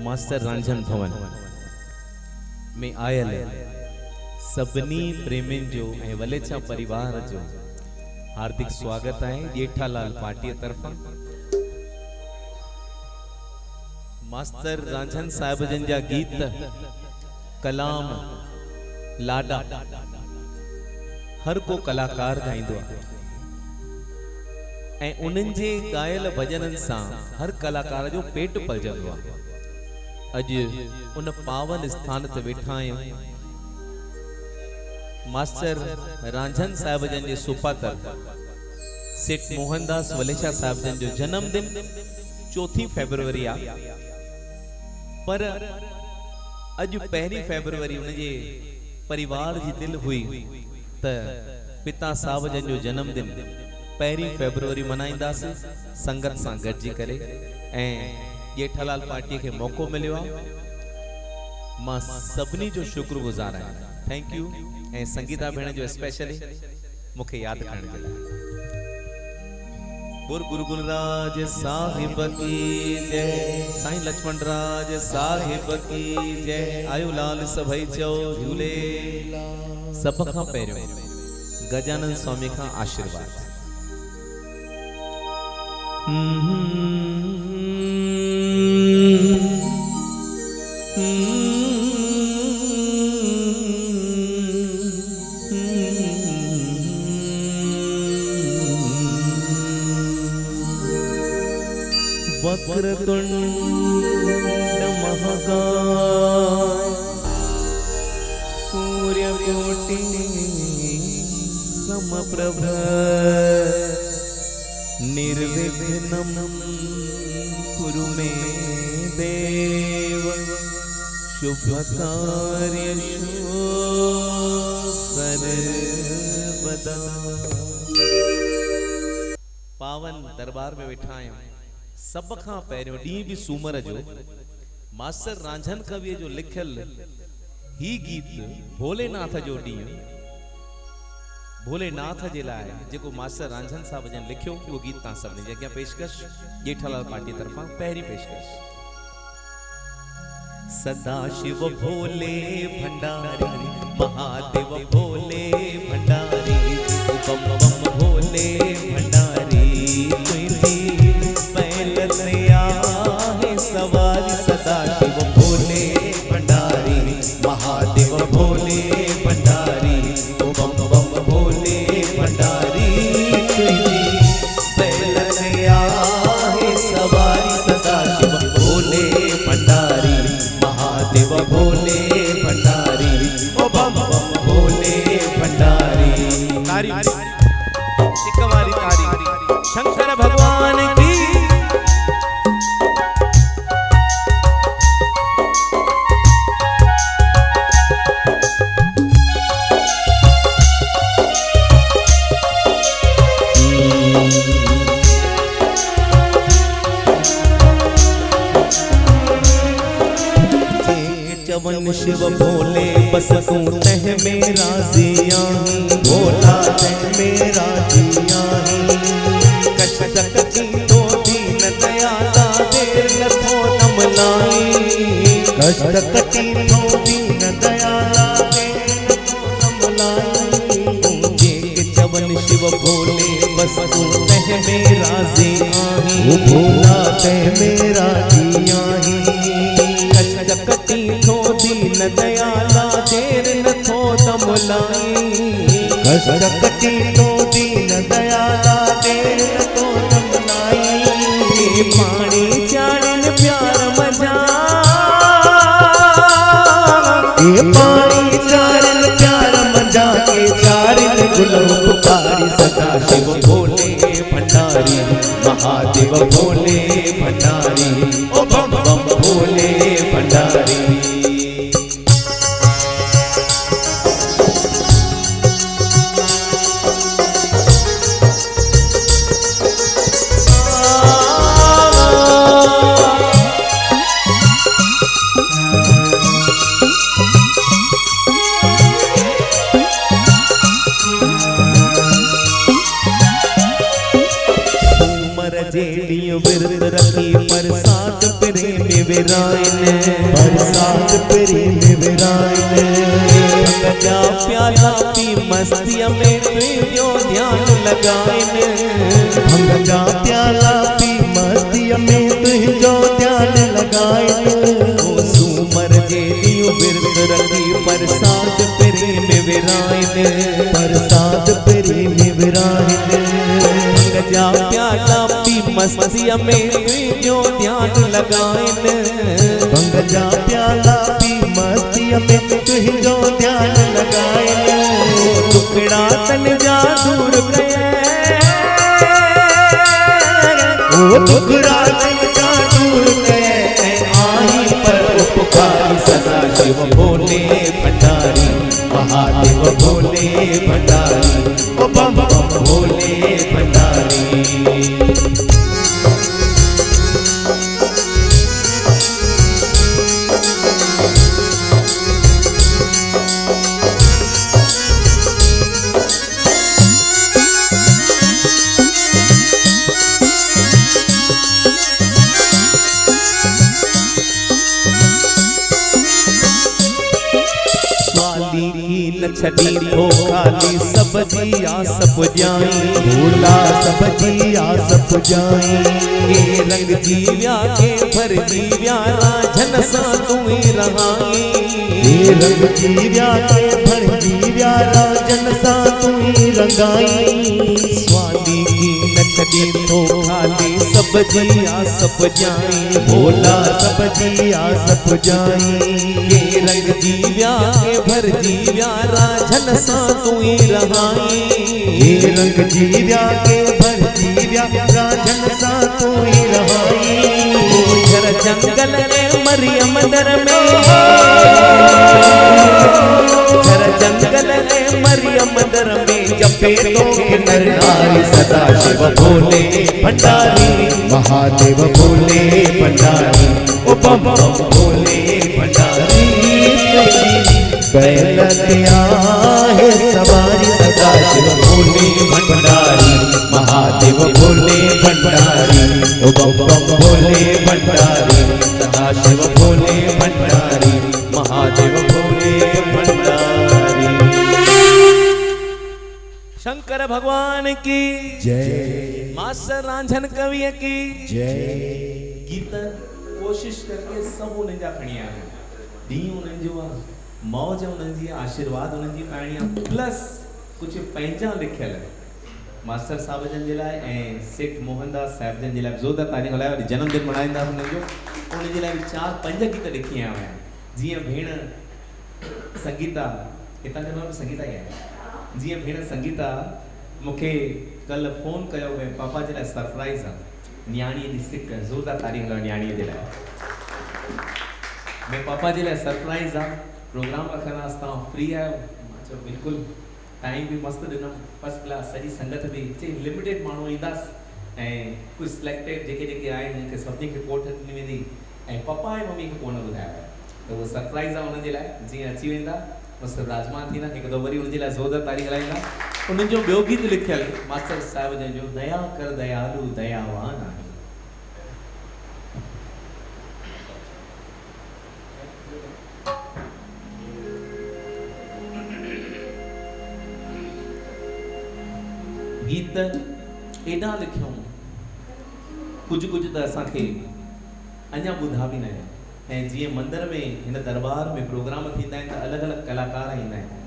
Master Ranjhan भवन में oil सभनी प्रेमिन जो ए वलेछा परिवार जो हार्दिक स्वागत है। जेठालाल पार्टी तरफा मास्टर रांझन साहब जन जा गीत कलाम लाडा हर को कलाकार गाइंदो ए उन्हनि जे गायल भजनन सां हर कलाकार जो पेट पलजंदो आहे। अज उन पावन स्थान ते वेठा आहियूं मास्टर रांझन साहब जन जे सुपातर सेठ मोहनदास वलेछा साहब जन जो जन्मदिन 4 फरवरी आ, पर अज 1 फरवरी उन जे परिवार जी दिल हुई त पिता साहब जन जो जन्मदिन 1 फरवरी मनाइंदास संगत सां गॾिजी करे ऐं जेठालाल पार्टी के मौको मिलियो आहे। मां सभनी जो शुक्रगुजार आहियां। Thank you. ऐं संगीता भेण जो स्पेशली मुखे याद करण जे लाइ। बोल गुरु गुलराज साहिब की जय, साईं लक्ष्मण राज साहिब की जय। आयो लाल सभई चो झूले। सब खां पहिरियों गजानन स्वामी का आशीर्वाद। वक्रतुंड महाकाय सूर्यकोटि समप्रभ निर्विघ्नं कुरु मे देव शुभकार्येषु सर्वदा। पावन दरबार में वेठा आहियूं। सब खां पहिरियों डी भी सूमर जो मास्टर रांझन कवि जो लिखल ही गीत भोलेनाथ जो डी भोलेनाथ जे लाए जेको मास्टर रांझन साहब जन लिखियो वो गीत ता सबने जगह पेशकश जेठालाल पार्टी तरफा पहली पेशकश। सदा शिव भोले भंडारी महादेव भोले भंडारी बम बम भोले भंडारी सवारी। सदा शिव भोले भंडारी महादेव भोले भंडारी बम बम भोले भंडारी सवारी। सदा शिव भोले भंडारी महादेव भोले भंडारी बम बम भोले भंडारी। तारी सिकवारी तारी शंकर भगवान की। चवन शिव भोले बस तू तह मेरा जिया भोला तह मेरा जिया। कष्ट कटी तो दीन दयाला देर न थो तमलाई। कष्ट कटी तो दीन दयाला देर न थो तमलाई। चवन शिव भोले बस तू तह मेरा जिया भोला तह मेरा जिया। कटी थो दीन दयाला देर न थो तमलाई। कष्ट कटी थो दीन दयाला देर न थो तमलाई। पानी चाड़न प्यार मजा पानी चाड़न प्यार मजा के चारिन गुलाब पुकारी। सदा शिव भोले भंडारी महादेव भोले भंडारी ओ बम बम भोले भंडारी। जेड़ी दियो विरत रखी प्रसाद प्रेम विरायन प्रसाद प्रेम विरायन गजा प्याला पी मस्ती में तुझो ध्यान लगाइन गजा प्याला पी मस्ती में तुझो ध्यान लगाइन सुमर जे दियो विरत रखी प्रसाद प्रेम विरायन प्रसाद प्रेम विरायन गजा प्याला पी मस्ती में तुझो ध्यान लगाइन गजा प्याला पी मस्ती में तुझो ध्यान लगाइन टुकड़ा तन जा दूर गए ओ टुकड़ा तन जा दूर गए आई पर उपकारी सदा शिव भोले भंडारी महादेव भोले भंडारी ओ बम बम भोले भंडारी छड़ी हो खाली सब जिया सब जाई भोला सब जिया सब जाई के रंग जीव्या के भर जीव्या राजन सा तुई रहाई के रंग जीव्या के भर जीव्या राजन सा तुई रंगाई स्वामी की नचड़ी हो खाली सब जिया सब जाई भोला सब जिया सब जाई के रंग जीव्या के भर जीव्या राजन सा तुई रहाई के रंग जीव्या के भर जीव्या राजन सा तुई रहाई जर जंगल में मरियम दर में जर जंगल में मरियम दर में जपे तो नर नारी सदा शिव भोले भंडारी महादेव भोले भंडारी ओ बम बम भोले भंडारी बैलतिया है सवारी सदा शिव भोले भंडारी महादेव भोले भंडारी ओ बम बम भोले भंडारी सदा शिव भोले भंडारी महादेव भोले भंडारी शंकर भगवान की जय मास्टर रांझन कवि की जय गीत कोशिश करके सब उन्हें जा खणी आया दी उन्हें जो मौज उन्हें जी आशीर्वाद उन्हें जी पाणिया प्लस कुछ पंहिंजा लिखियल मास्टर साहब जन जे लाइ ऐं सेठ मोहनदास साहब जन जे लाइ ज़ोरदार तारीफ़ हलायो वरी जन्मदिन मल्हाईंदा हुननि जो उन जे लाइ 4-5 गीत लिखी आया आहियां जीअं भेण संगीता हितां जो नालो संगीता ई आहे जीअं भेण संगीता मूंखे कल फोन कयो भई पापा जे लाइ सरप्राइज़ आहे न्याणीअ जी सिक ज़ोरदार तारीफ़ हलायो न्याणीअ जे लाइ मैं पापा जे लाइ सरप्राइज़ आहे प्रोग्राम रखंदासीं तव्हां फ्री आहियो मां चयो बिल्कुलु टाइम भी मस्त दिनम फर्स्ट क्लास सॼी संगत भी चे लिमिटेड माण्हू ईंदासीं ऐं कुझु सिलेक्टेड जेके आहिनि उनखे सभिनी खे कोठ ॾिनी वेंदी ऐं पप्पा ऐं मम्मी खे कोन ॿुधायो त उहो सरप्राइज़ आहे हुननि जे लाइ जीअं अची वेंदा मस्तु राजमान थींदा हिकु दफ़ो वरी हुनजे लाइ ज़ोरदार तारीफ़ हलाईंदा उन्हनि जो ॿियो गीत लिखियल मास्टर साहिब जन जो दया कर दयालु दयावान आहे गीत एॾा लिखियूं कुझु कुझु त असांखे अञा ॿुधा बि न आहिनि ऐं जीअं मंदर में हिन दरबार में प्रोग्राम थींदा आहिनि त अलॻि अलॻि कलाकार ईंदा आहिनि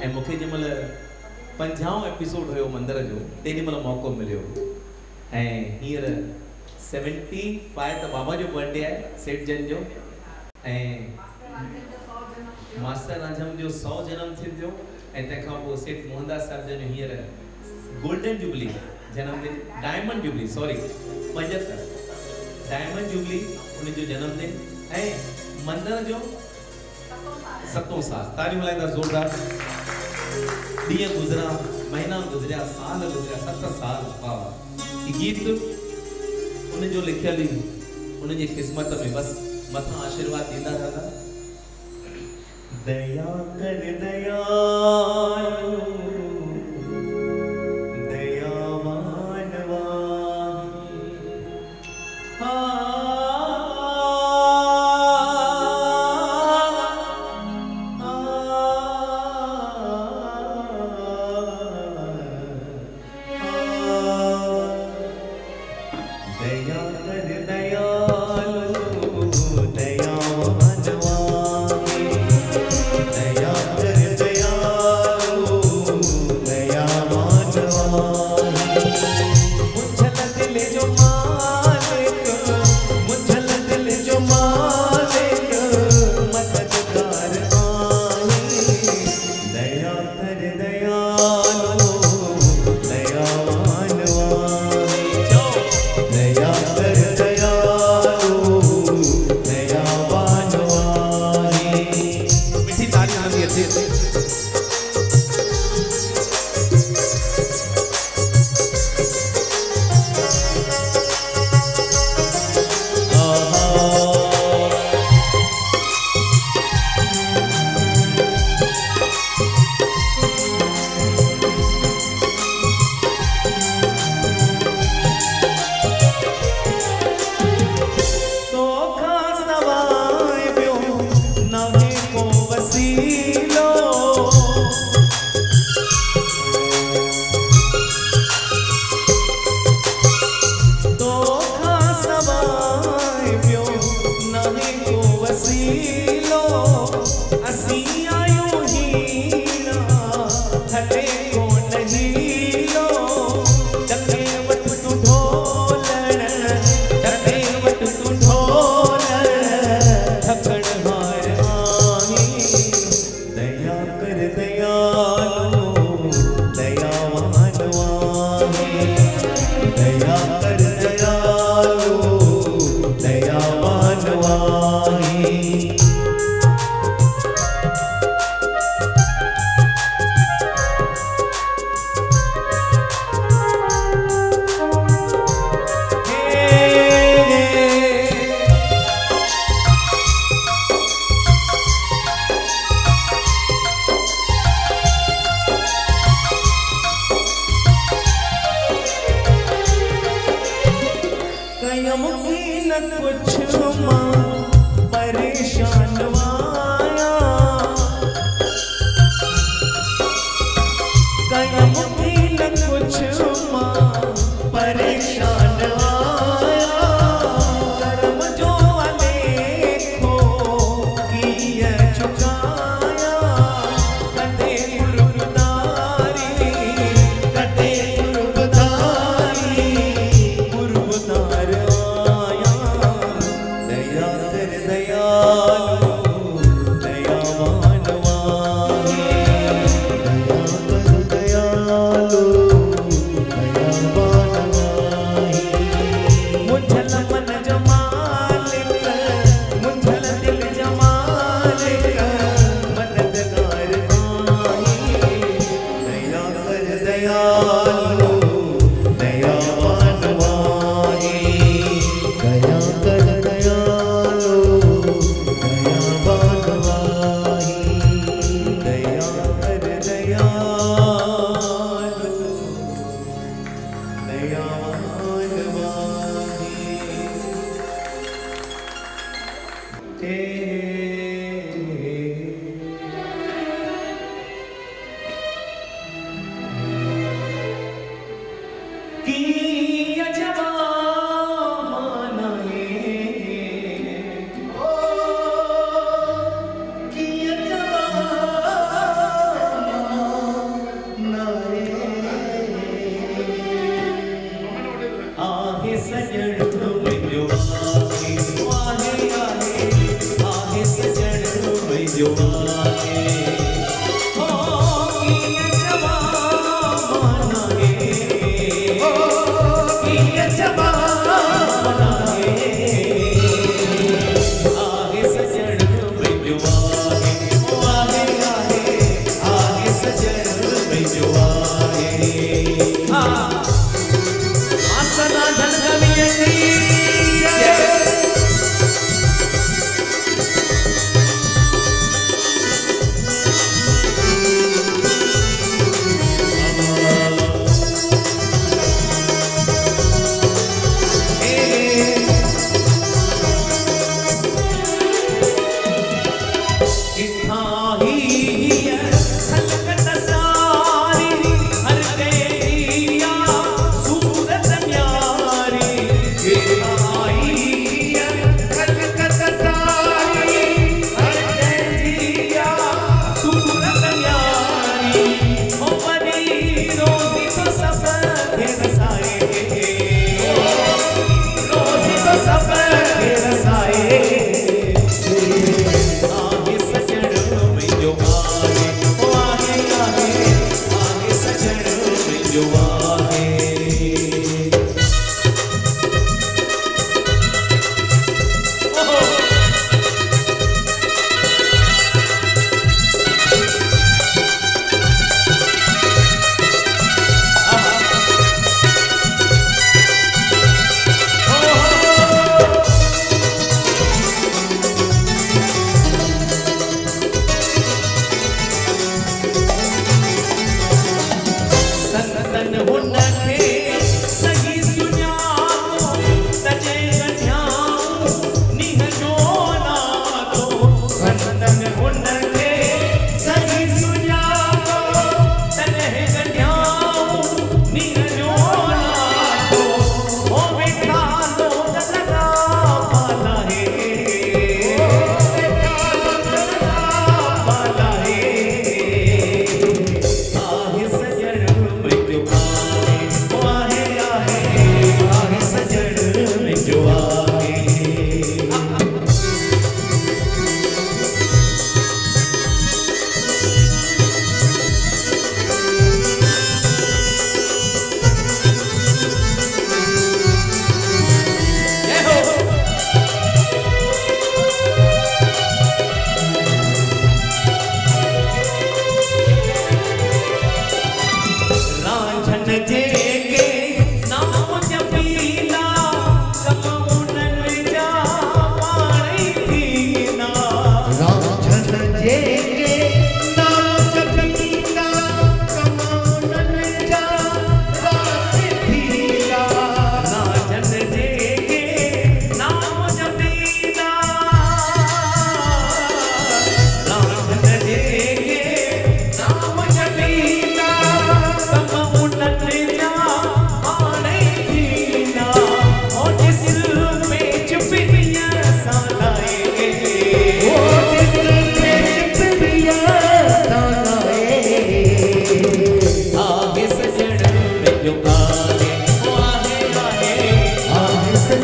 ऐं मूंखे जंहिं महिल 50 एपिसोड हुयो मंदर जो तेॾी महिल मौक़ो मिलियो ऐं हींअर 75 त बाबा जो बर्थडे आहे सेठ जन जो ऐं मास्टर रांझन जो 100 जनम थींदो ऐं तंहिंखां पोइ सेठ मोहनदास साहिब जन जो हींअर गोल्डन जुबली जन्मदिन diamond jubilee sorry 75 diamond jubilee उनजो जन्मदिन ऐं मंदर जो 7 साल तारियूं हलाईंदा ज़ोरदार ॾींहं गुज़रा महीना गुज़रिया साल गुज़रिया 7 साल वाह ही गीत उनजो लिखियल ई उनजी क़िस्मत में बसि मथां आशीर्वाद ॾींदा रहंदा दया कर दयालु दयावान वाहे दया कर दयालु दयावान स्वामी, दया कर दयालु दयावान स्वामी। मुझल दिल जो मालिक, मुझल दिल जो मालिक मददगार आए। दया कर दयालु दयावान स्वामी, दया कर दयालु दयावान स्वामी। मीठी ताली आती है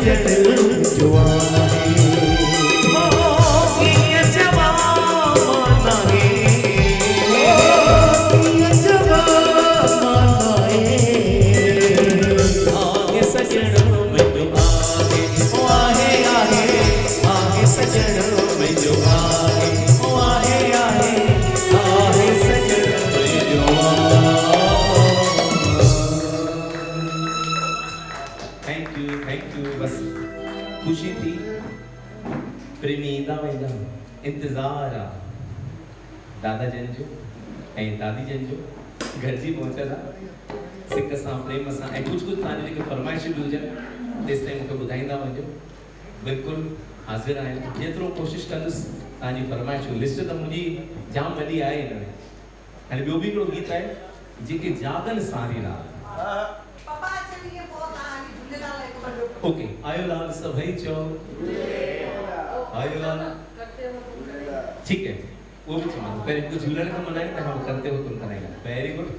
सजन जो आहे कीअं चवां माना है कीअं चवां माना है आहे सजन मुंहिंजो आहे ओ आहे आहे आहे सजन मुंहिंजो आहे ओ आहे आहे आहे सजन मुंहिंजो थैंक यू बस खुशी थी प्रेमी ईंदा वेंदा इंतज़ार आहे दादा जन जो ऐं दादी जन जो गॾिजी पहुचल आहे सिक सां प्रेम सां ऐं कुझु तव्हांजी जेके फरमाइशूं बि हुजनि तेसि ताईं मूंखे ॿुधाईंदा वञो बिल्कुलु हाज़िर आहियां जेतिरो कोशिशि कंदुसि तव्हांजी फरमाइशूं लिस्ट त मुंहिंजी जाम वॾी आहे हिन में हाणे ॿियो बि हिकिड़ो गीत आहे जेके जागन सारी रात ओके आयो लाल सभई चओ आयो लाल ठीक है वो भी चवां पहिरीं कुझु झूलण खां मनाए त हम करते हो तुम कराएगा वेरी गुड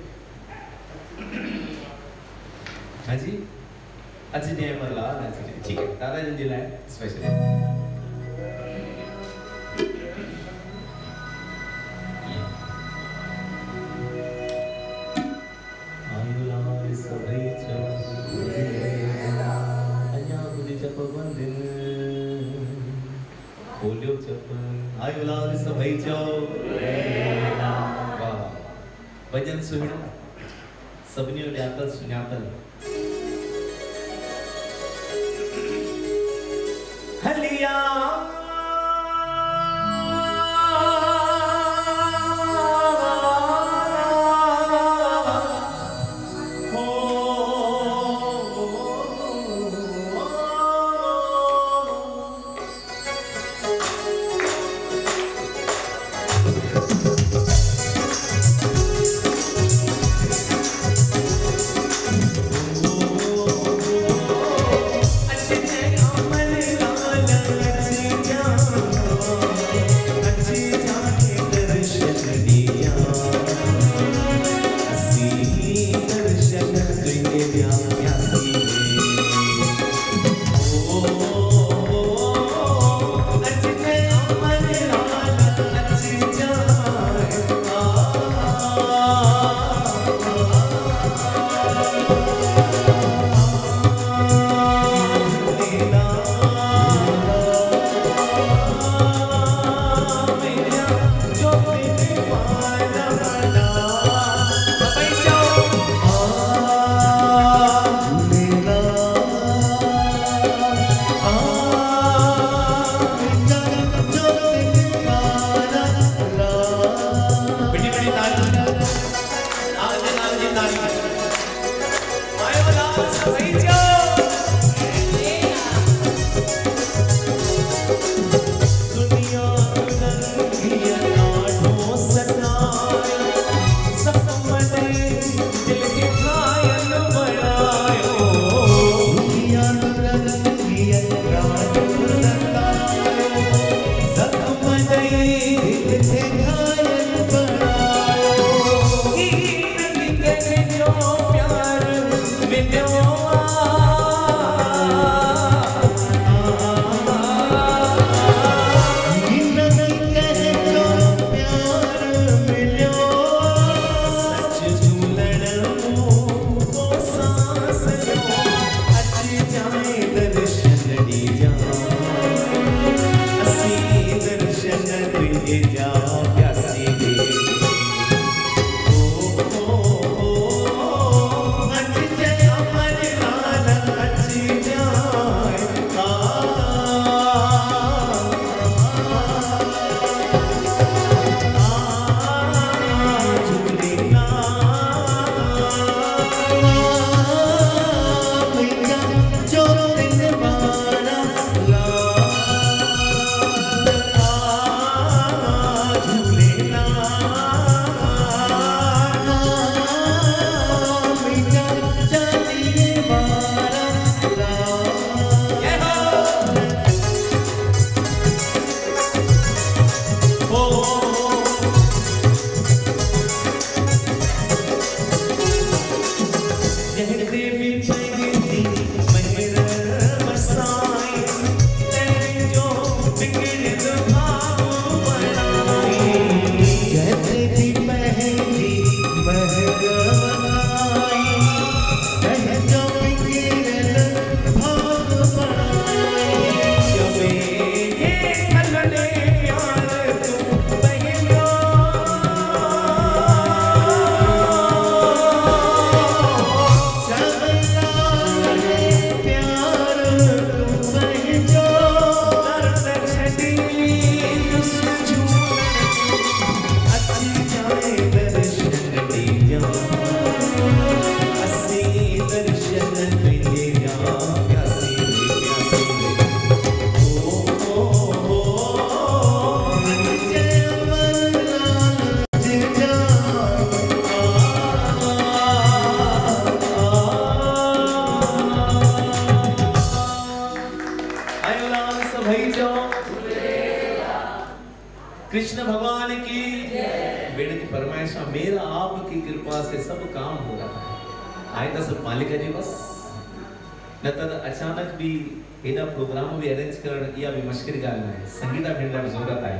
हाँ जी अच जे मरलाल अच जे ठीक है दादा जन जे लाइ स्पेशल आयो लाल सभई चओ खोलियो चप आयो लाल सभई चओ वाह भजन सुहिणो सभिनी ॼातल सुञातल हलिया अच्छे कृष्ण भगवान की बेटे की फरमाइश मेरा आपकी कृपा से सब काम हो रहा है। आए तो सब मालिक जी बस न तो अचानक भी एडा प्रोग्राम भी अरेंज करण या भी मुश्किल गाल है। संगीता भेंडा में जरूरत आई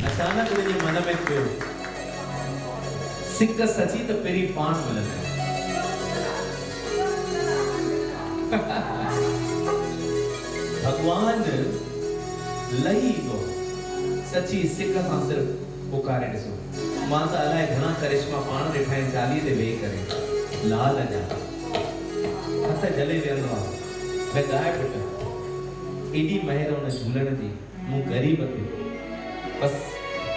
अचानक मुझे मन में थियो सिक सची तो पेरी पान मिलंदा भगवान लही गो सची सिक सां सिर्फ पुकारे ॾिसो मां त अलाए घणा करिश्मा पाण ॾिठा आहिनि चालीहे ते वेही करे लाल जा हथ जले वेंदो आहे मैं गाय पुट एडी महर उन झूलण जी मूं गरीब थे बस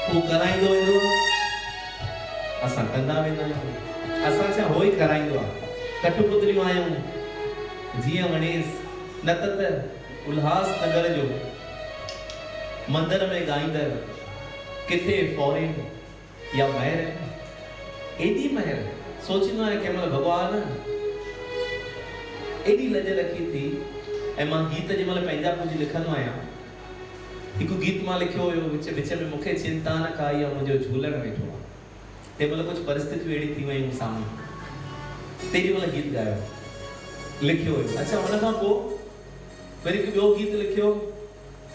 तू कराइंदो वेंदो असां कंदा वेंदा आहियूं असां छा होई कराइंदो आहे कठपुतलियूं आयूं जीअं वणेस न त उल्हासनगर जो मंदिर में गाईंदड़ किथे फॉरेन या महर एडी महर सोचींदो आहियां कंहिं महिल भॻवान एडी लज रखी थी ऐं मां गीत जे महिल पंहिंजा कुझु लिखंदो आहियां हिकु गीत मां लिखियो हुयो विच में मूंखे चिंता न काई आहे मुंहिंजो झूलण वेठो आहे तंहिं महिल कुझु परिस्थितियूं अहिड़ी थी वयूं साम्हूं तेॾी महिल गीत ॻायो लिखियो हुयो। अच्छा हुन खां पोइ वरी हिकु ॿियो गीत लिखियो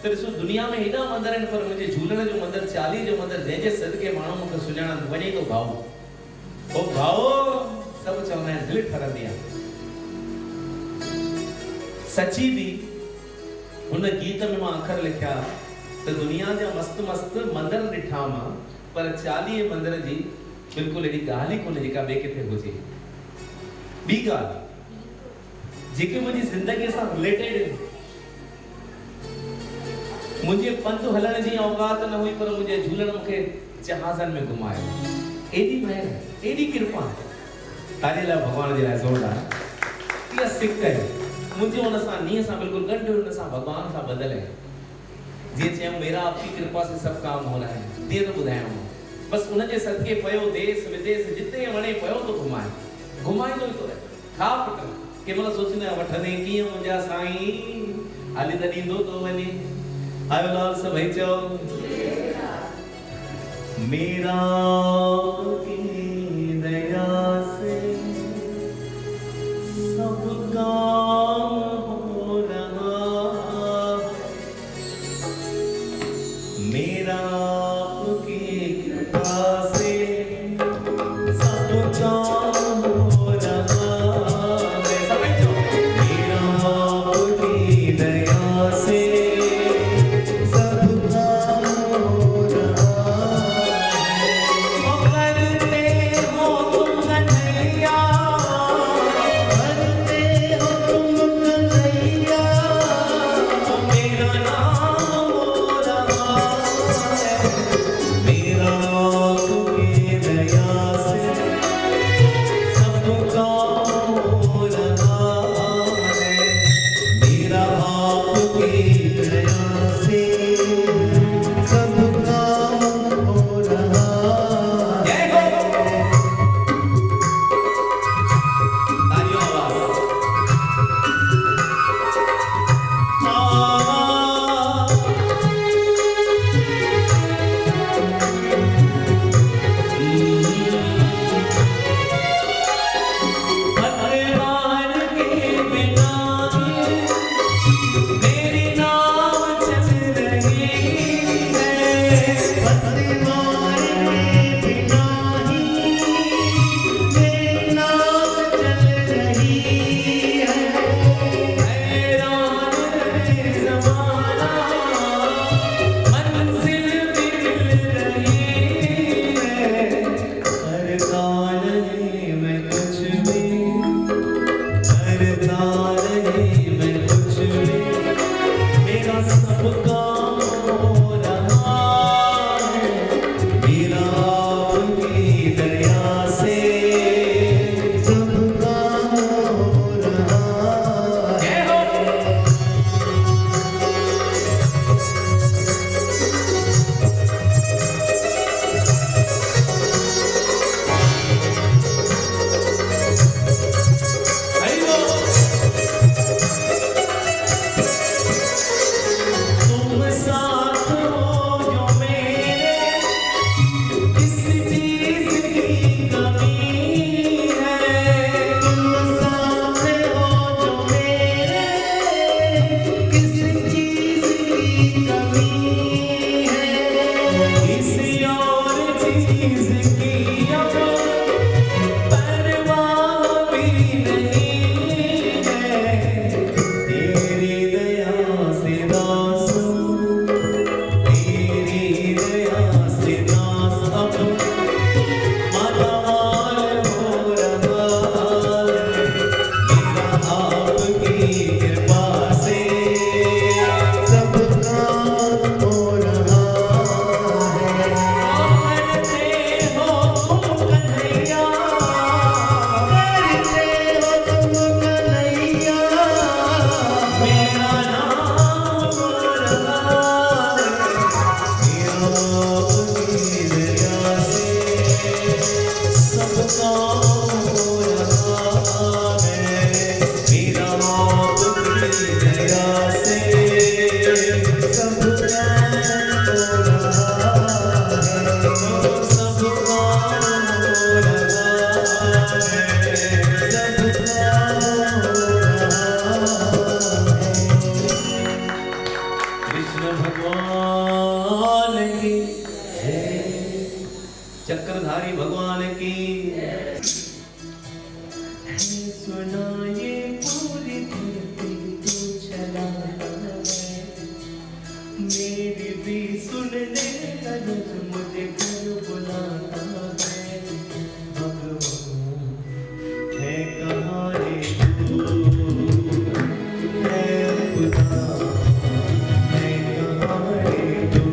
त ॾिसो दुनिया में हेॾा मंदर आहिनि पर मुंहिंजे झूलण जो मंदरु चालीहे जो मंदरु जंहिंजे सदके माण्हू मूंखे सुञाणनि वञे थो भाऊ ओ भाऊ सभु चवंदा आहिनि दिलि ठरंदी आहे। सची भी उन गीत में मां अखर लिखिया तो दुनिया जा मस्त मस्त मंदिर ॾिठा मां पर चालीहे मंदिर जी बिल्कुल एडी गाल ही कोन्हे जेका ॿिए किथे हुजे। ॿी ॻाल्हि जेके मुंहिंजी ज़िंदगीअ सां रिलेटेड आहिनि मुंहिंजे पंधु हलण जी औकात न हुई पर मुंहिंजे झूलण मूंखे जहाज़नि में घुमायो एडी महर एडी कृपा तारे लाइ भॻवान जे लाइ ज़ोरदार इहा सिक है मुझे उन सां नीअ सां बिल्कुल गॾु उन सां भगवान सां बदल है जीअं चयूं मेरा आपकी कृपा से सब काम हो रहा है तीअं त ॿुधायांव बस उन जे सदके पयो देश विदेश जिते वणे पयो तो घुमाए घुमाईंदो ई तो रहे खा पुट कंहिं महिल सोचींदो आहियां वठंदे कीअं मुंहिंजा साईं हाली त ॾींदो तो वञे आयो लाल सभई चओ मेरा की दया से सब काम हो रहा मेरा आपकी कृपा से सब काम हो रहा मेरा आपकी दया से सब काम हो रहा करते हो तुम कन्हैया करते हो बिहारी भगवान की। सुना ये पूरी धरती तू चलाता है, मेरी भी सुन ले कदम मुझे घर बुलाता है। भगवान है कहाँ रे तू, है खुदा है कहाँ रे तू,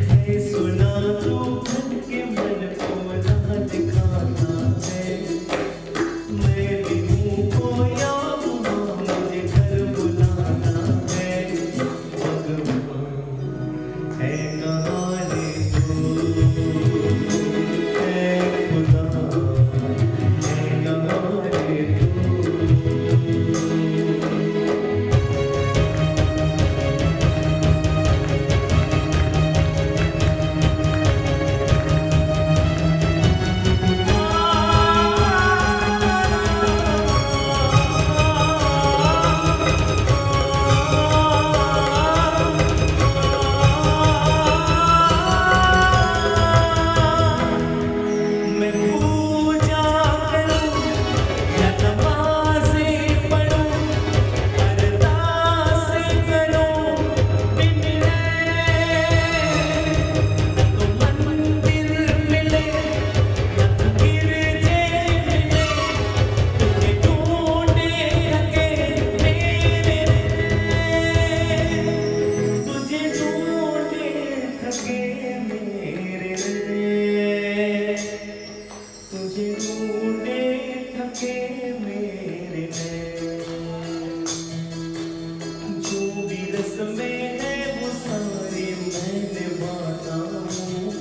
है सुना तू मन के मन को राह दिखाता है, मैं भी हूँ खोया हुआ मुझे घर बुलाता है। भगवान है कहाँ रे तू, है खुदा है कहाँ रे तू। मैं पूजा करूं या नमाज़ें पढ़ूं, अरदास करूं बिन न तो मंदिर मिले न तो गिरजे मिले, तुझे ढूंढे थके मेरे, तुझे ढूंढे थके मेरे, तुझे ढूंढे थके मेरे नैन। जो भी रस्में हैं वो सारी मैं निभाता हूँ,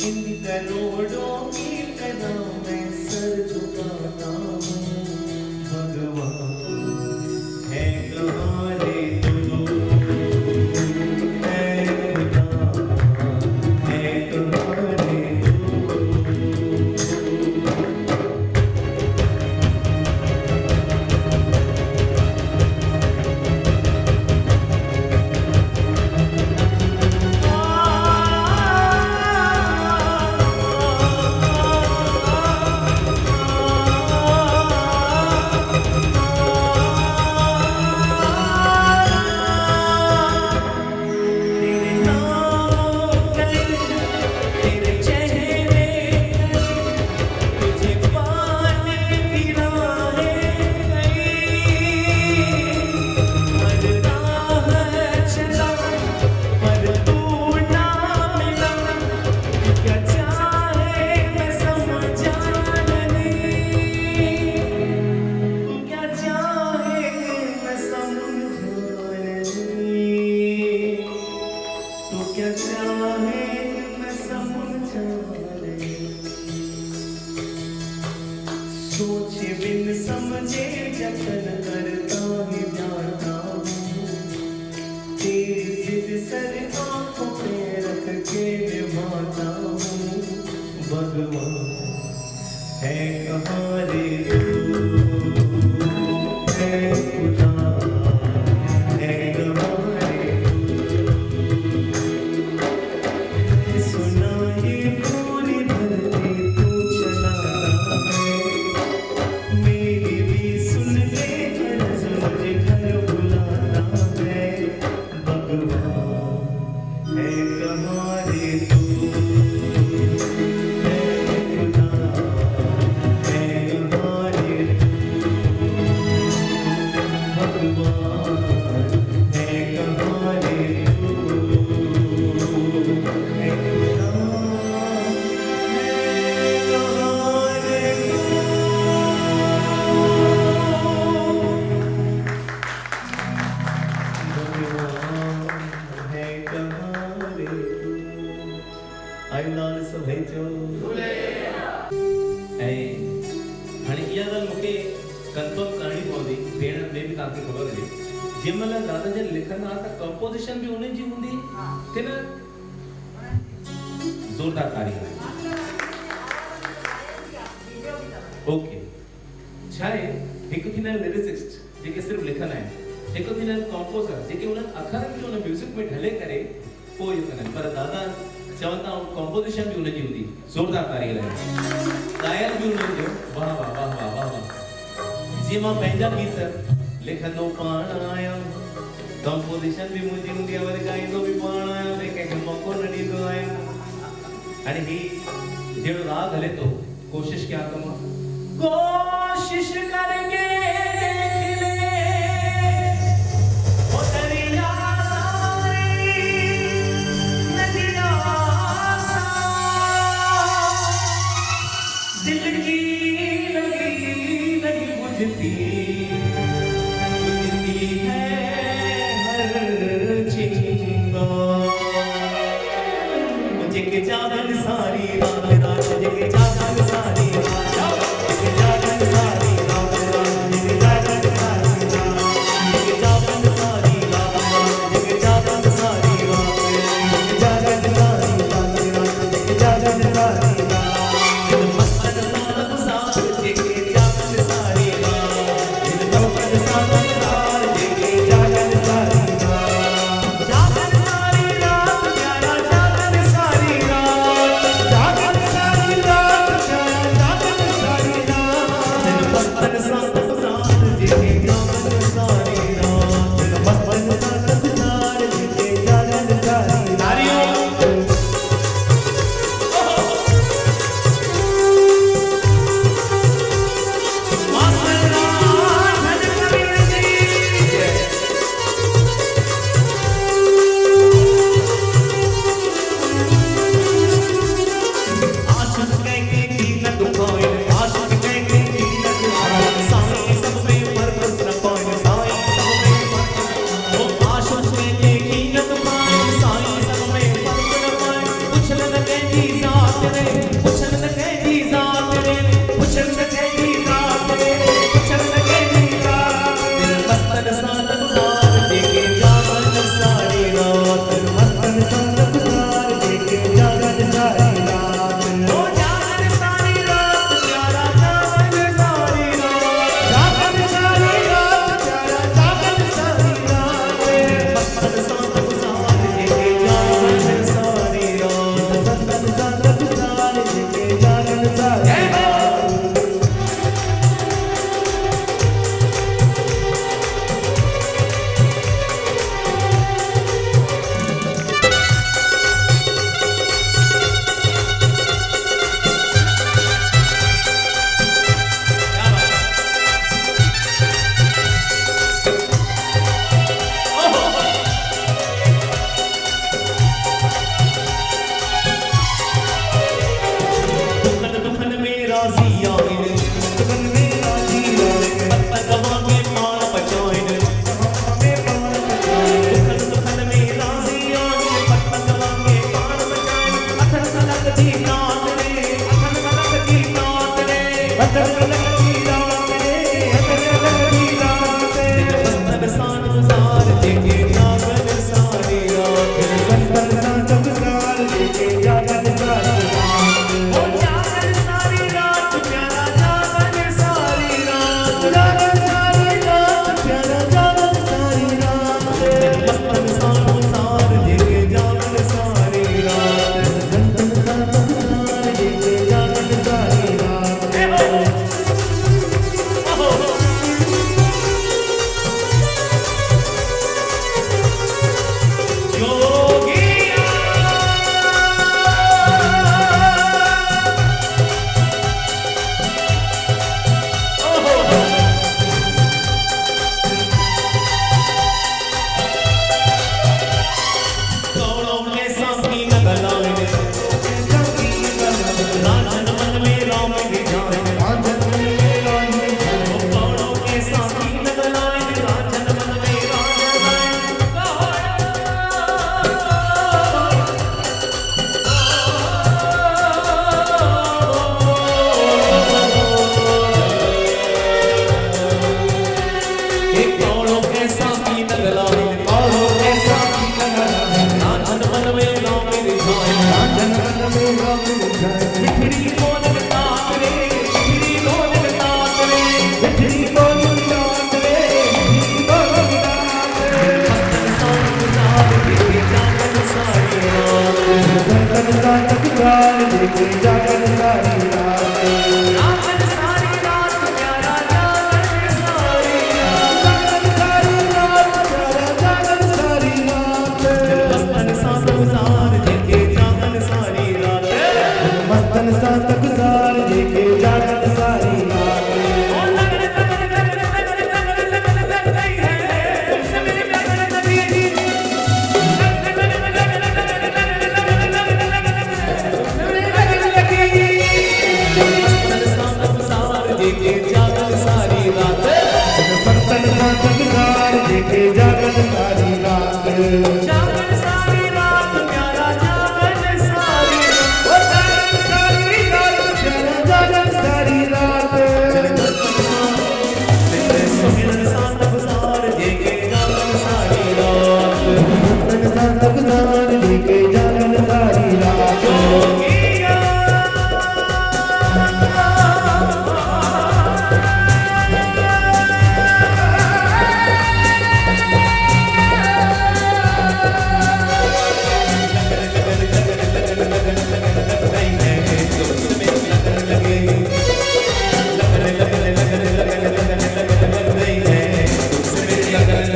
इन करोड़ों की कदम में सर झुकाता हूँ। भगवान है कहाँ रे तू, है खुदा है कहाँ रे तू। तेरे नाम कहीं, तेरे चेहरे कहीं, तुझे पाने की राहें कहीं। हर राह चला पर तू ना मिला, तू क्या चाहे मैं समझा नहीं, तू क्या चाहे मैं समझा नहीं, तू क्या चाहे मैं समझा नहीं। सोचे बिन समझे जतन करता ही जाता हूँ, तेरी जिद सर आँखों पे रख के निभाता हूँ। भगवान है कहाँ रे तू, है खुदा है कहाँ रे तू। सुना ये पूरी धरती तू चलाता है, मेरी भी सुन ले अर्ज़ मुझे घर बुलाता है। भगवान है कहाँ रे तू, है खुदा है कहाँ रे तू। भगवान है कहाँ रे तू, है खुदा है कहाँ रे तू। भगवान है कहाँ रे तू। आई नाल सभेचो ऐं हाणे इहा ॻाल्हि मूंखे कंफर्म करणी पवंदी, भेण में बि तव्हांखे ख़बर हुजे, जंहिं महिल दादा जन लिखंदा त कंपोज़िशन बि उन्हनि जी हूंदी की न? ज़ोरदार तारीफ़ आहे। ओके, छा आहे, हिकु थींदा आहिनि लिरिसिस्ट जेके सिर्फ़ु लिखंदा आहिनि, हिकु थींदा आहिनि कंपोज़र जेके उन्हनि अखरनि खे उन म्यूज़िक में ढले करे पोइ इहो कंदा आहिनि। पर दादा चवंदा कंपोजिशन भी उनजी हूंदी ज़ोरदार तारीफ़ आहे गायन भी उनजो वाह वाह वाह वाह वाह वाह जी मां पंहिंजा गीत लिखंदो पाण आहियां कंपोजिशन भी मुंहिंजी हूंदी आहे वरी ॻाईंदो भी पाण आहियां भई कंहिंखे मौक़ो न ॾींदो आहियां हाणे ही जहिड़ो राग हले थो कोशिश कयां थो मां कोशिश करके देख ले ओ दरिया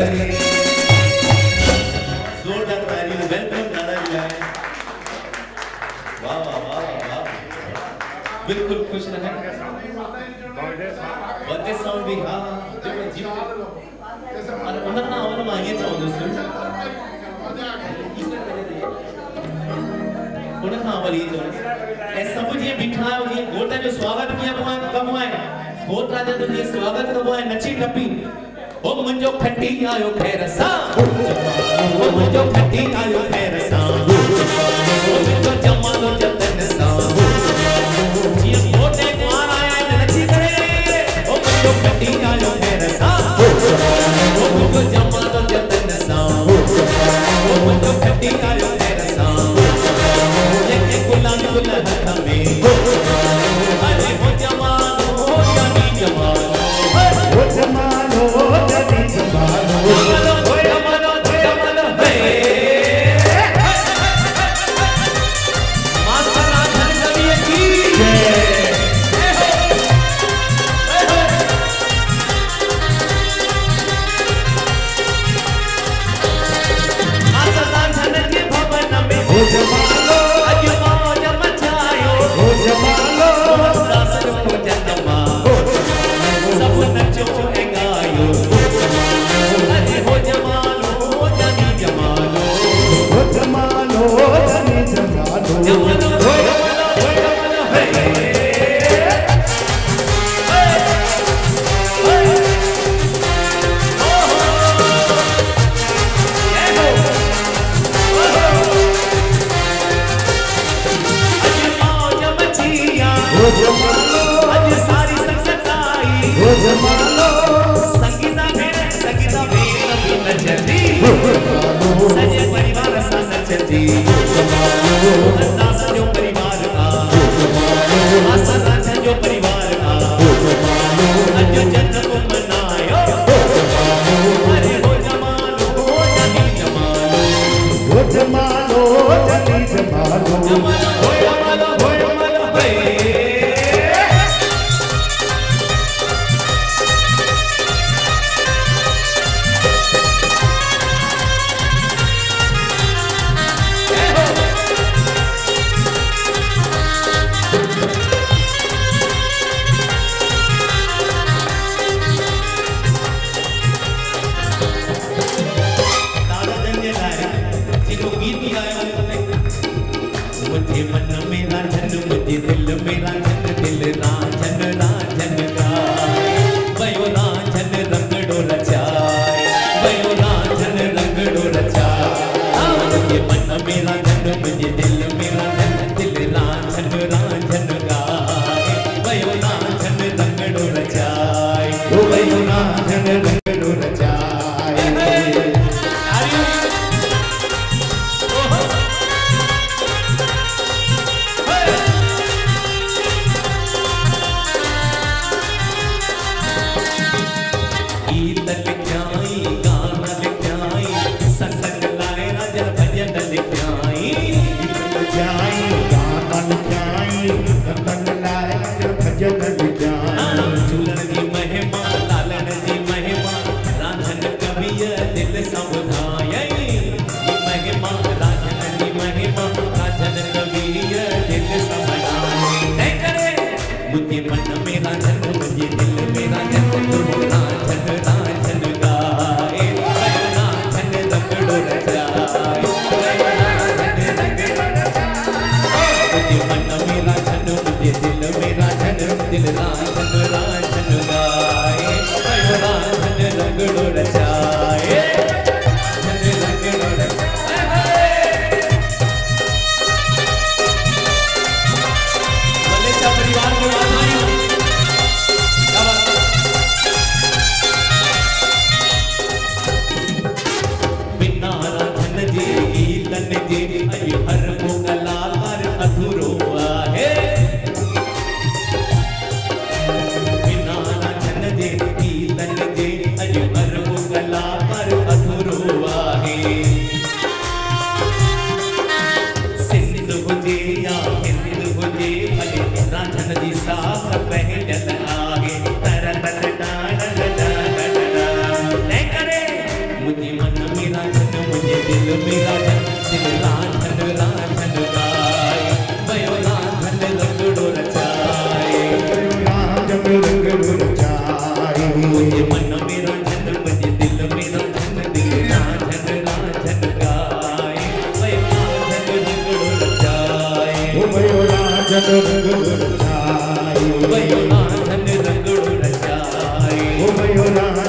जोरदार तालियां वेलकम नारा लाए वाह वाह वाह वाह बिल्कुल खुश रहें बर्थडे सॉन्ग भी हाँ जी और उन्हें ना और मांगे चाहो दोस्तों उन्हें हाँ वाली जो ऐसा कुछ ये बिठा है ये गोटा जो स्वागत किया वो कब हुआ है गोट राजा तो ये स्वागत कब हुआ है नची टपी ओ मुझो खट्टी आयो खैरसा ओ मुझो खट्टी आयो खैरसा ओ मुझो जमालो जतन सा ये गोटे कुआर आया नची करे ओ मुझो खट्टी आयो खैरसा ओ मुझो जमालो जतन सा ओ मुझो खट्टी आयो खैरसा ये गुलाम गुलहत में अरे हो जमालो जानी जमालो हो जमालो जानी जमालो जमालो जमालो जमालो हे मास्टर राजन कविए की मास्टर राजन के भवन में हो जमालो सजे परिवार सा नचती अंदाज़ जो परिवार का आशा राजा जो परिवार का अज जन्म मनायो अरे हो जमालो जानी जमालो हो जमालो जानी जमालो जमालो हो जमालो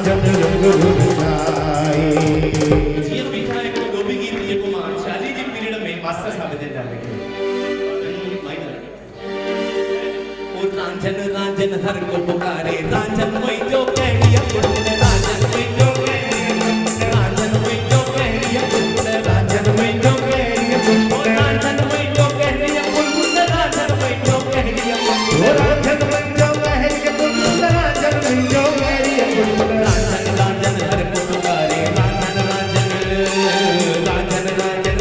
रांझन रंग रुल जाए जी बीठा है को डोबी गीत ये को मां शादी जी पीरियड में मास्टर साहब दे जा लगे ओ रांझन रांझन हर को पुकारे रांझन वही जो कहड़िया कुंड रांझन वही जो कहड़िया रांझन वही जो कहड़िया कुंड रांझन वही जो कहड़िया कुंड ओ रांझन वही जो कहड़िया कुंड रांझन वही जो कहड़िया कुंड ओ रांझन वही जो कहड़िया कुंड रांझन वही जो कहड़िया कुंड रांझन रांझन हर को पुकारे रांझन रांझन रांझन रांझन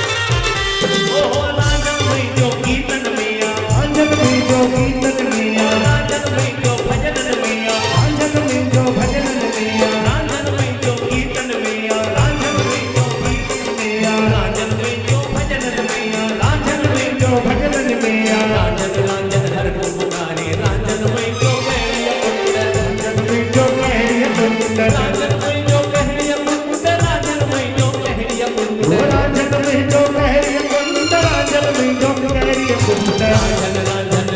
ओ रांझन वही जो कीर्तन मिया रांझन वही जो कीर्तन मिया रांझन वही जो भजन मिया रांझन वही जो भजन मिया रांझन वही जो कीर्तन मिया रांझन वही जो कीर्तन मिया रांझन वही जो भजन मिया रांझन वही जो भजन मिया रांझन रांझन हर को पुकारे रांझन वही जो कहड़िया कुंड रांझन वही जो कहड़िया कुंड रांझन वही जो कहड़िया कुंड रांझन वही जो कहड़िया कुंड ओ रांझन वही जो कहड़िया कुंड रांझन वही जो कहड़िया कुंड रांझन रांझन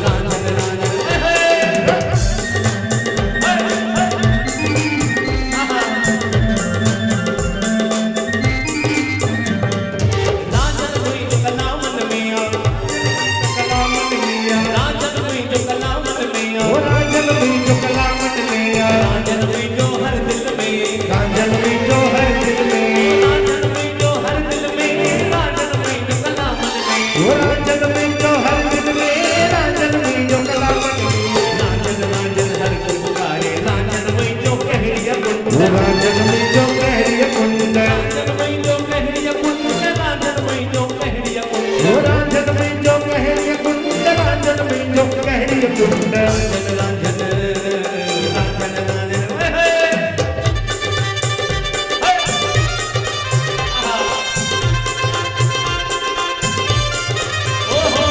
रांझन रांझन वही जो कलामन मिया कलामत मिया रांझन वही जो कलामन मिया ओ रांझन वही जो कलामत मिया रांझन वही जो हर दिल में रांझन वही जो हर दिल में रांझन वही जो हर दिल में रांझन वही जो कलामन में ओ रांझन वही जो हर दिल में रांझन वही जो कलामत में रांझन रांझन हर को पुकारे रांझन वही जो कहड़िया कुंड ओ रांझन वही जो कहड़िया कुंड रांझन वही जो कहड़िया कुंड रांझन वही जो कहड़िया कुंड ओ रांझन वही जो कहड़िया कुंड रांझन वही जो कहड़िया कुंड रांझन रांझन रांझन रांझन ओहो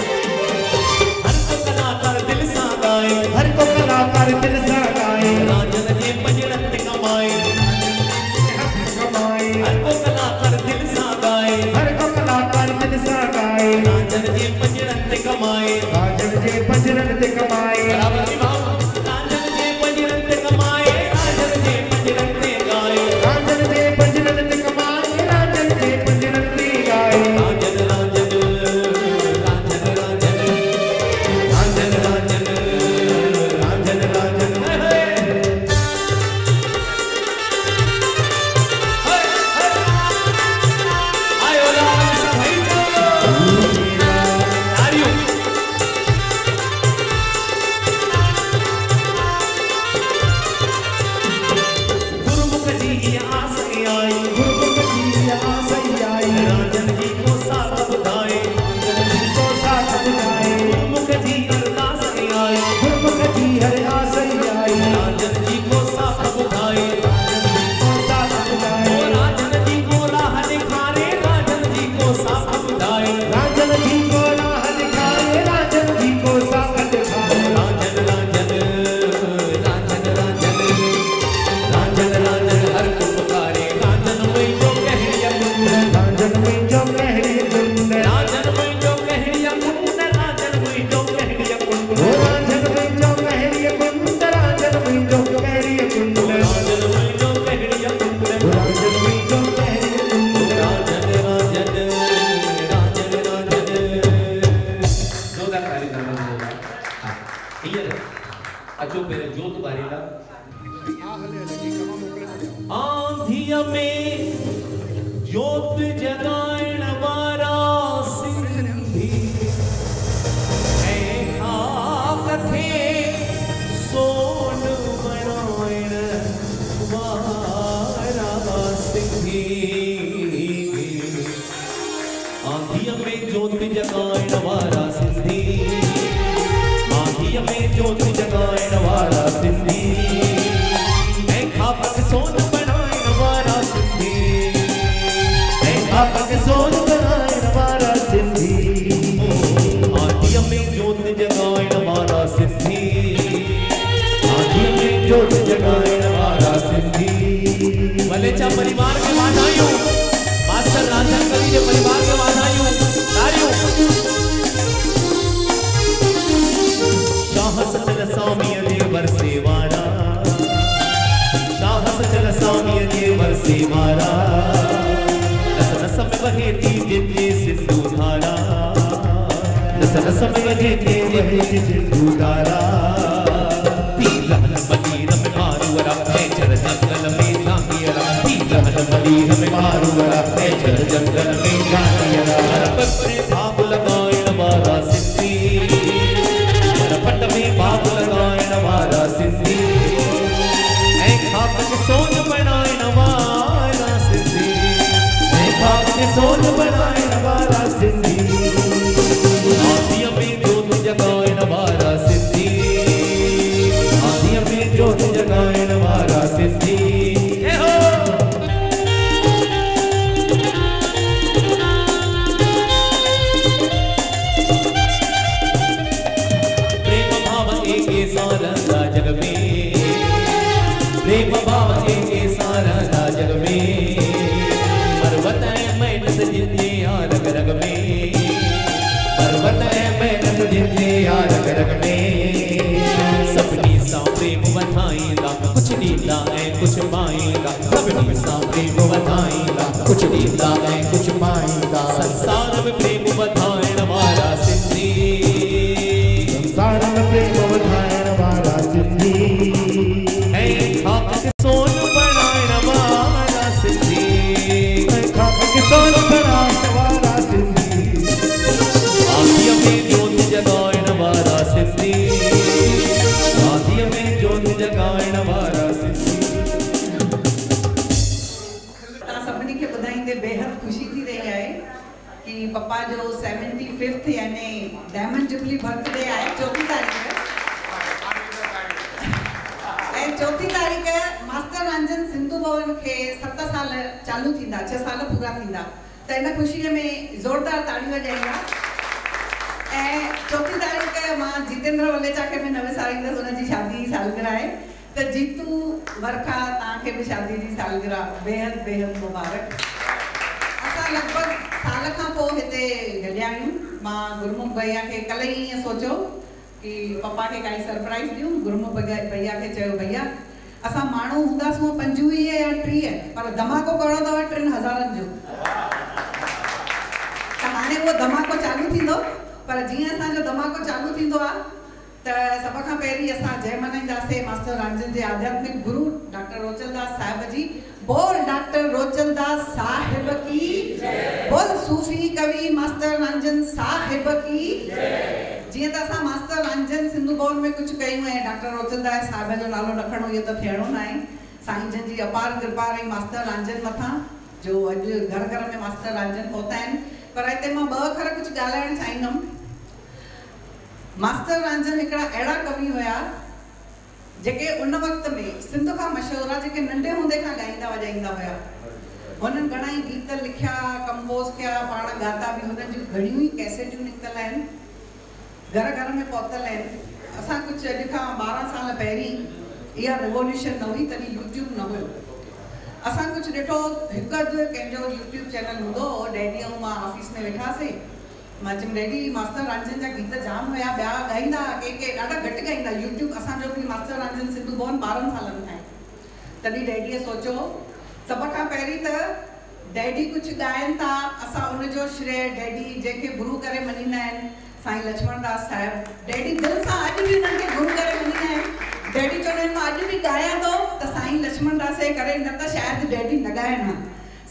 हर को कलाकार दिल सा गाए हर को कलाकार दिल सा गाए रांझन जी पंजरत कमाए कमाए हर को कलाकार दिल सा गाए हर को कलाकार दिल सा गाए रांझन जी पंजरत कमाए रांझन जे पंजरन ते कमाए बराबर निभाओ रांझन जी पंजरत कमाए रांझन जी पंजरत गाए रांझन जे पंजरन ते कमाए रांझन जे पंजरन ते गाए रांझन रांझन रांझन रांझन रांझन रांझन रांझन रांझन आयो राम भाई तारियों गुरुमुख जी की आस आई गुरुमुख जी आस आई रांझन जी को साथ बुधाए रांझन जी को साथ बुलाए गुरुमुख जी अरदास आई गुरुमुख जी हर आस आई रांझन जी को साथ बुधाए को साथ बुलाए ओ रांझन जी को राह दिखारे रांझन जी को साथ बुधाए रांझन जी को राह दिखाए रांझन जी को साथ दिखाए रांझन रांझन रांझन रांझन रांझन रांझन हर को पुकारे रांझन वही जो कहड़िया कुंड रांझन में जो कहड़िया कुंड रांझन वही जो कहड़िया कुंड रांझन वही जो कहड़िया कुंड ओ रांझन में जो कहड़िया कुंड रांझन में जो कहड़िया कुंड रांझन वही जो कहड़िया कुंड रांझन में जो कहड़िया कुंड रांझन रांझन रांझन रांझन जोदा कारी धर्म होगा ईयर अचो पे जोत बारीला आंधिया में जोत जगाएण वारा सिंधी ऐ कथे सोन बनाएण वारा सिंधी आंधिया में जोत जगाएण वारा सिंधी आंधिया में जोत जगाएण वारा सिंधी ऐ खापक सोन बनाएण वारा सिंधी ऐ खापक सोन परिवार के वाधायूं मास्टर रांझन कवि जे परिवार के वाधायूं तारियूं शाह सचल स्वामी दे वरसे वारा शाह सचल स्वामी दे वरसे वारा नस नस में बहेती जिंदे सिंधु धारा नस नस में बहेती सिंधु धारा पीलहन मदीर में मारुवरा चर जंगल में जानियरा पीलहन मदीर में मारुवरा चर जंगल में जानियरा पत्रे भाव लगाएण वाला सिंधी पट में भाव लगाएण वाला सिंधी ऐ खाप के सोन बनाएण वाला सिंधी ऐ खाप के सोन बनाएण वाला सिंधी आदिया में जोत जगाएण वाला सिंधी आदिया में जोत जगाएण वाला सिंधी सारा जग में प्रेम भाव के सारा जग में पर्वत है मेहनत जितने रग रग में पर्वत है मेहनत जितने रग रग में सबनी सा प्रेम वधाईंदा कुछ ॾींदा ऐं कुछ पाईंदा सबनी सा प्रेम वधाईंदा कुछ ॾींदा ऐं कुछ पाईंदा संसार में प्रेम वधाइण वाला सिंधी संसार में प्रेम वधाइण वाला सिंधी ऐं खाप के सोन बनाइण वाला सिंधी ऐं खाप के सोन बनाइण वाला सिंधी आदिया में जोत जगाइण वाला सिंधी आदिया में जोत जगाइण वाला सिंधी तव्हां सभिनी खे ॿुधाईंदे बेहद ख़ुशी थी रही आहे कि पप्पा जो 75th यानी डायमंड जुबली बर्थडे आहे 4 तारीख़ ऐं 4 तारीख़ मास्टर रांझन सिंधु भवन के 7 साल चालू थींदा 6 साल पूरा थींदा त इन ख़ुशीअ में ज़ोरदार ताड़ी वॼाईंदा ऐं 4 तारीख़ मां जितेंद्र वलेचा खे बि न विसारींदसि हुनजी शादी जी सालगिरह आहे त जीतू वर्खा तव्हांखे बि शादी जी सालगिरह बेहद बेहद मुबारक असां लॻभॻि साल खां पोइ हिते गॾिया आहियूं मां गुरमुख भैया खे कल्ह ई ईअं सोचियो कि पप्पा खे काई सरप्राइज़ ॾियूं गुरमुख भैया खे चयो भैया असां माण्हू हूंदासीं 25 या 30 पर धमाको करणो अथव 3000 जो त हाणे उहो धमाको चालू थींदो पर जीअं असांजो धमाको चालू थींदो आहे त सभ खां पहिरीं असां जय मल्हाईंदासीं मास्टर रांझन जे आध्यात्मिक गुरु डॉक्टर रोचनदास साहिब जी बोल डॉक्टर रोचनदास साहिब की बोल सूफी कवि मास्टर रांझन साहिब की जीअं त असां मास्टर रांझन सिंधु भवन में कुछ कयूं ऐं डॉक्टर रोचनदास साहिब जो नालो न खणो इहो त थियणो न आहे साईं जन जी अपार कृपा रही मास्टर रांझन मथां जो अॼु घर घर में मास्टर रांझन पहुता आहिनि पर हिते मां 2 अखर कुछ ॻाल्हाइणु चाहींदमि मास्टर रांझन हिकिड़ा अहिड़ा कवि हुया जेके उन वक़्त में सिंध खां मशहूरु आहे जेके नंढे हूंदे खां ॻाईंदा वॼाईंदा हुया हुननि घणा ई गीत लिखिया कंपोज़ कया पाण ॻाता बि हुननि जूं घणियूं ई कैसेटियूं निकितल आहिनि घर घर में पहुतल आहिनि असां कुझु अॼु खां 12 साल पहिरीं इहा रिवोल्यूशन न हुई तॾहिं यूट्यूब न हुयो असां कुझु ॾिठो हिकु अधु कंहिंजो यूट्यूब चैनल हूंदो डैडी ऐं मां ऑफिस में वेठासीं मां चयमि डैडी मास्टर रांझन जा गीत जाम हुया ॿिया ॻाईंदा के ॾाढा घटि ॻाईंदा यूट्यूब असांजो बि मास्टर रांझन सिंधु भवन 12 सालनि खां आहे तॾहिं डैडीअ सोचियो सभ खां पहिरीं त डैडी कुझु ॻाइनि था असां उनजो श्रेय डैडी जंहिंखे गुरु करे मञींदा आहिनि साईं लक्ष्मणदास साहिब डैडी दिलि सां अॼु बि उन्हनि खे गुरु करे मञींदा आहिनि डैडी चवंदा आहिनि मां अॼु बि ॻायां थो त साईं लक्ष्मणदास जे करे न त शायदि डैडी न ॻाइनि हा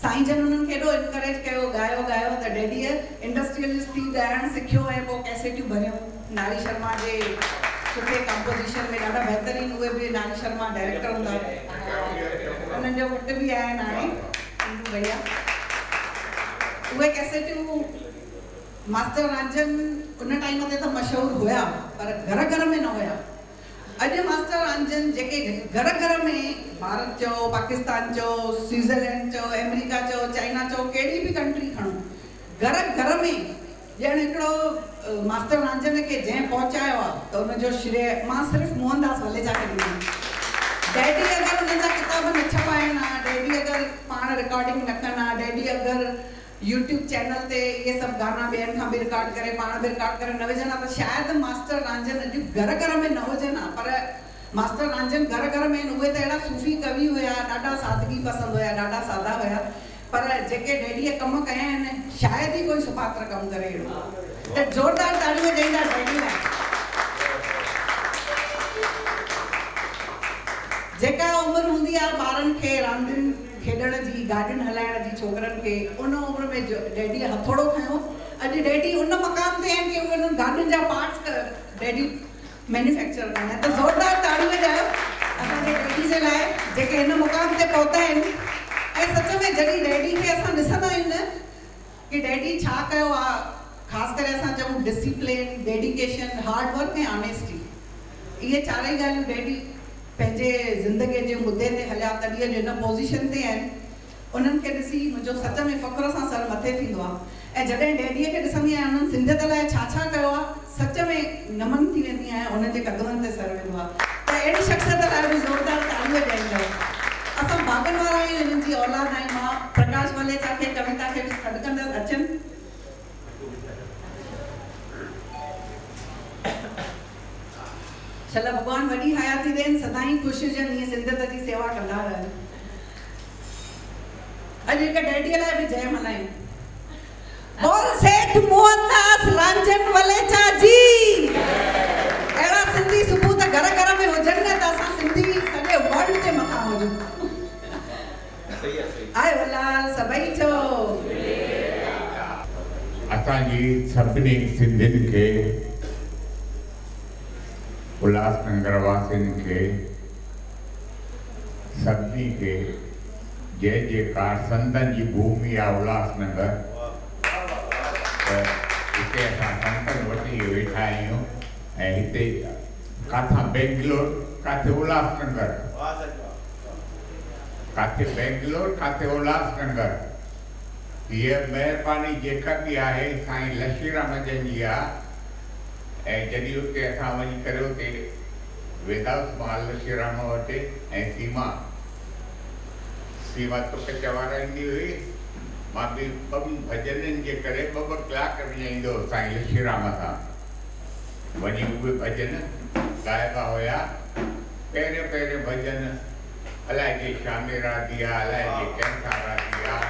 साईं जन उन्हनि खे एॾो इनकरेज कयो ॻायो त डैडीअ इंडस्ट्रियलिस्ट थी ॻाइणु सिखियो ऐं पोइ कैसेटियूं भरियूं नारी शर्मा जे सुठे कंपोजिशन में ॾाढा बहितरीनु उहे बि नारी शर्मा डायरेक्टर हूंदा उन्हनि जो पुट बि आहिनि हाणे सिंधु भैया उहे कैसेटियूं मास्टर रांझन उन टाइम ते त मशहूरु हुया पर घर घर में न हुया अॼु मास्टर रांझन जेके घर घर में भारत चओ पाकिस्तान चओ स्विट्जरलैंड चओ अमेरिका चओ चाइना चओ कहिड़ी बि कंट्री खणो घर घर में ॼण हिकिड़ो मास्टर रांझन खे जंहिं पहुचायो आहे त उनजो श्रेय मां सिर्फ़ु मोहनदास वलेचा खे ॾींदमि डैडी अगरि उन्हनि जा किताब न छपाइनि हा डैडी अगरि पाण रिकॉर्डिंग न कना डैडी अगर YouTube चैनल ते ये सब गाना बेन खां भी रिकॉर्ड करे पाण भी रिकॉर्ड करे न विझना तो शायद मास्टर रांझन अॼु घर में न हुजनि पर मास्टर रांझन घर में उहे त अहिड़ा सूफ़ी कवि हुया ॾाढा सादगी पसंद हुया ॾाढा सादा हुया पर जेके डैडीअ कम कया आहिनि शायद ही कोई सुपात्र कम करे अहिड़ो त जोरदार ताड़ियूं ॾींदा डैडी लाइ जेका उम्र हूंदी आहे ॿारनि खे रांदियुनि खेॾण जी गाॾियुनि हलाइण जी छोकरनि खे उन उम्र में डैडी हथोड़ो खयो अॼु डैडी उन मक़ाम ते आहिनि कि उन्हनि गाॾियुनि जा पार्ट्स डैडी मैन्युफैक्चर कंदा आहिनि त ज़ोरदार ताड़ियूं ॾियो असांजे डैडी जे लाइ जेके हिन मुक़ाम ते पहुता आहिनि ऐं सच में जॾहिं डैडी खे असां ॾिसंदा आहियूं न कि डैडी छा कयो आहे ख़ासि करे असां चऊं डिसिप्लिन डेडिकेशन हार्ड वर्क ऐं ऑनेस्टी इहे चारई ॻाल्हियूं डैडी पंहिंजे ज़िंदगीअ जे मुद्दे ते हलिया तॾहिं अॼु हिन पोज़ीशन ते आहिनि उन्हनि खे ॾिसी मुंहिंजो सच में फ़ख़्र सां सर मथे थींदो आहे ऐं जॾहिं डैडीअ खे ॾिसंदी आहियां उन्हनि सिंधियत लाइ छा छा कयो आहे सच में नमन थी वेंदी आहियां उन्हनि जे क़दमनि ते सर वेंदो आहे त अहिड़ी शख़्सियत लाइ बि ज़ोरदार ताड़ियूं ॾींदा असां भागनि वारा आहियूं हिननि जी औलाद आहियूं मां प्रकाश वलेचा खे कविता खे बि सॾु कंदसि अचनि चल भगवान वॾी हयाती ॾियनि सदाईं ख़ुशि हुजनि ईअं सिंधियत जी सेवा कंदा रहनि अॼु हिकु डैडीअ लाइ बि जय मल्हायूं बोल सेठ मोहनदास रांझन वलेचा जी अहिड़ा सिंधी सुबुह त घर में हुजनि न त असां सिंधी सॼे वर्ल्ड जे मथां हुजूं आयो लाल सभई चओ असांजी सभिनी सिंधियुनि खे उल्हासनगर वासियुनि खे सभिनी खे जय जयकार संतनि जी भूमि आहे उल्हासनगर हिते असां संतनि वठी वेठा आहियूं ऐं हिते किथां बेंगलोर किथे उल्हासनगर किथे बेंगलोर किथे उल्हासनगर हीअ महिरबानी जेका बि आहे साईं लशीराम जन जी आहे ऐं जॾहिं उते असां वञी करे उते वेंदासीं मां लशीराम वटि ऐं सीमा तुक चवाराईंदी हुई मां बि ॿ भॼननि जे करे ॿ कलाक विञाईंदो हुओ साईं लशीराम सां वञी उहे भॼन ॻाइबा हुया पहिरियों भॼन अलाए जे शामे राधी आहे अलाए जे कंहिंसां राधी आहे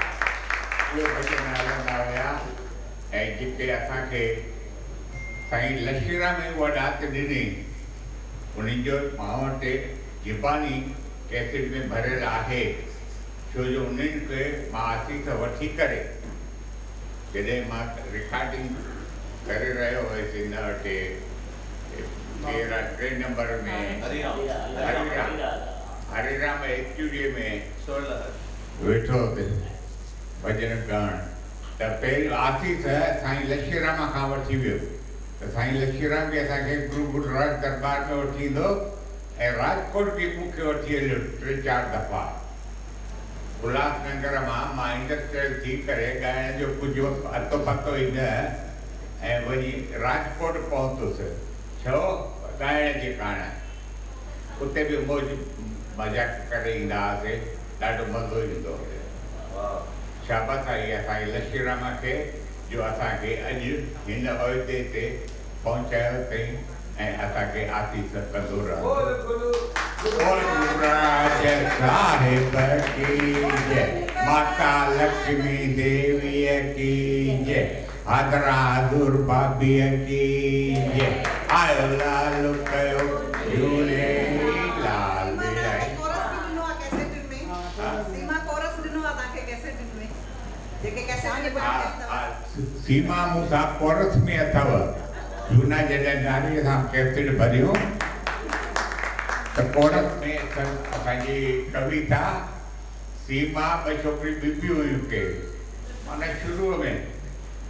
उहे भॼन हलंदा हुया ऐं जिते असांखे साईं लशीराम उहा ॾात ॾिनी उन्हनि जो मां वटि ज़बानी कैसेट में भरियल आहे छो जो उन्हनि खे मां आसीस वठी करे जॾहिं मां रिकॉर्डिंग करे रहियो हुयुसि हिन वटि 3 नंबर में हरिराम स्टूडियो में वेठो हुते भॼन ॻाइण त पहिरियों आसीस साईं लशीराम खां वठी वियो त साईं लशीराम खे असांखे गुरू राज दरबार में वठी ईंदो ऐं राजकोट बि मूंखे वठी हलियो 3-4 दफ़ा उल्हासनगर मां इंडस्ट्रियल थी करे ॻाइण जो कुझु अतो पतो ई न ऐं वरी राजकोट पहुतुसि छो ॻाइण जे कारण उते बि मौज मज़ाक करे ईंदा हुआसीं ॾाढो मज़ो ईंदो हुयो शाबाश आई असांजे लशीराम खे जो असांखे अॼु हिन उहिदे ते पहुचायो अथई ऐं असांखे आसीस कंदो रहो साहिब की जय माता लक्ष्मी देवीअ की जय आदरा दुर्भाभीअ की जय आयो लाल कयो झूलेलाल सीमा मूंसां कोरस में अथव झूना जॾहिं नारीअ सां कैसेट भरियो त कोरस में असांजी कविता सीमा ॿ छोकिरी ॿियूं हुयूं के माना शुरूअ में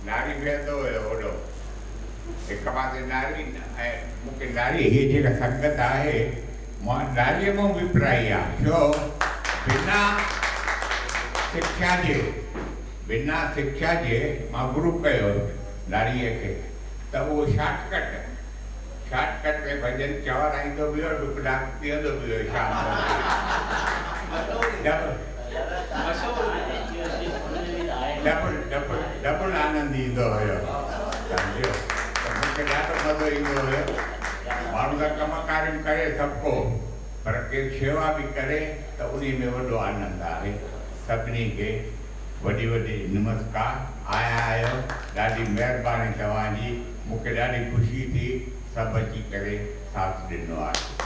नारी वेहंदो हुयो ओॾो हिकु पासे नारी ऐं मूंखे नारी हीअ जेका संगत आहे मां नारीअ मां विपराई आहे छो बिना शिक्षा जे मां गुरू कयो नारीअ खे त उहो शॉर्टकट में भॼन चवराईंदो बि हुयो ॾुक ॾाक पीअंदो बि हुयो शाम ईंदो हुयो माण्हू त कमकार करे सबको पर केरु शेवा बि करे त उन में वॾो आनंद आहे सभिनी खे वॾी वॾी नमस्कार आया आहियो ॾाढी महिरबानी तव्हांजी मूंखे ॾाढी ख़ुशी थी सभु अची करे साथ ॾिनो आहे